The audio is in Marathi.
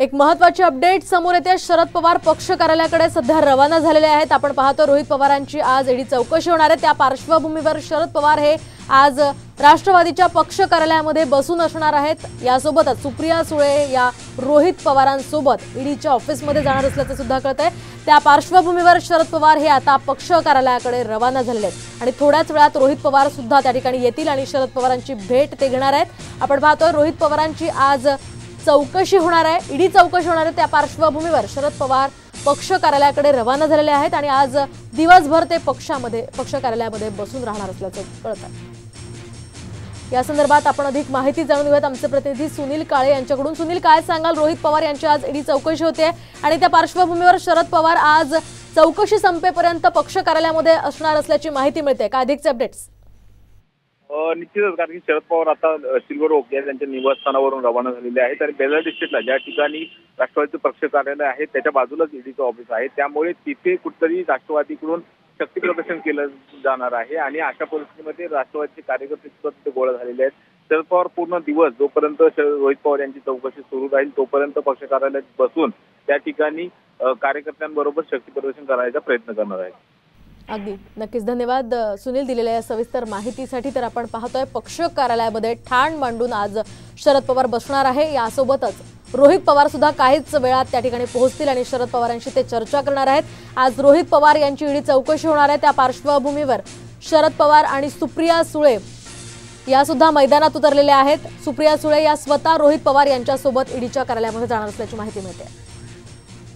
एक महत्त्वाची अपडेट समोर येते। शरद पवार पक्ष कार्यालयाकडे सध्या रवाना झालेले आहेत। आपण पाहतो रोहित पवारांची आज ईडी चौकशी होणार आहे। त्या पार्श्वभूमीवर शरद पवार हे आज राष्ट्रवादीच्या पक्ष कार्यालयामध्ये बसून असणार आहेत। यासोबतच सुप्रिया सुळे या रोहित पवारांसोबत ईडीच्या ऑफिसमध्ये जाणार असल्याचे सुद्धा कळतंय। त्या पार्श्वभूमीवर शरद पवार हे आता पक्ष कार्यालयाकडे रवाना झालेले आहेत आणि थोड्याच वेळात रोहित पवार सुद्धा त्या ठिकाणी येतील आणि शरद पवारांची भेट ते घेणार आहेत। आपण पाहतोय रोहित पवारांची आज चौकशी होणार आहे, ईडी चौकशी होणार आहे। त्या पार्श्वभूमीवर शरद पवार पक्ष कार्यालयाकडे रवाना झालेले आहेत आणि आज दिवसभर ते पक्ष कार्यालयामध्ये बसून राहणार असल्याचं कळत आहे। या संदर्भात आपण अधिक माहिती जाणून घेऊयात आमचे प्रतिनिधी सुनील काळे यांच्याकडून। सुनील, काय सांगाल? रोहित पवार यांची आज ईडी चौकशी होते आणि त्या पार्श्वभूमीवर शरद पवार आज चौकशी संपेपर्यंत पक्ष कार्यालयामध्ये असणार असल्याची माहिती मिळते। काय अधिकचे अपडेट्स? निश्चितच, कारण की शरद पवार आता सिल्वर ओक यांच्या निवासस्थानावरून रवाना झालेले आहेत आणि बेला डिस्ट्रिक्टला ज्या ठिकाणी राष्ट्रवादीचं पक्ष कार्यालय आहे त्याच्या बाजूलाच ईडीचं ऑफिस आहे, त्यामुळे तिथे कुठेतरी राष्ट्रवादीकडून शक्ती प्रदर्शन केलं जाणार आहे आणि अशा परिस्थितीमध्ये राष्ट्रवादीचे कार्यकर्ते सुद्धा तिथे गोळा झालेले आहेत। शरद पवार पूर्ण दिवस जोपर्यंत रोहित पवार यांची चौकशी सुरू राहील तोपर्यंत पक्ष कार्यालयात बसून त्या ठिकाणी कार्यकर्त्यांबरोबर शक्ती प्रदर्शन करायचा प्रयत्न करणार आहेत। अगदी नक्कीच धन्यवाद सुनील दिलेल्या या सविस्तर माहितीसाठी। तर आपण पाहतोय पक्ष कार्यालयामध्ये ठाण मांडून आज शरद पवार बसणार आहे। यासोबतच रोहित पवार सुद्धा काहीच वेळात त्या ठिकाणी पोहोचतील आणि शरद पवारांशी ते चर्चा करणार आहेत। आज रोहित पवार यांची ईडी चौकशी होणार आहे। त्या पार्श्वभूमीवर शरद पवार आणि सुप्रिया सुळे या सुद्धा मैदानात उतरलेल्या आहेत। सुप्रिया सुळे या स्वतः रोहित पवार यांच्यासोबत ईडीच्या कार्यालयामध्ये जाणार असल्याची माहिती मिळते।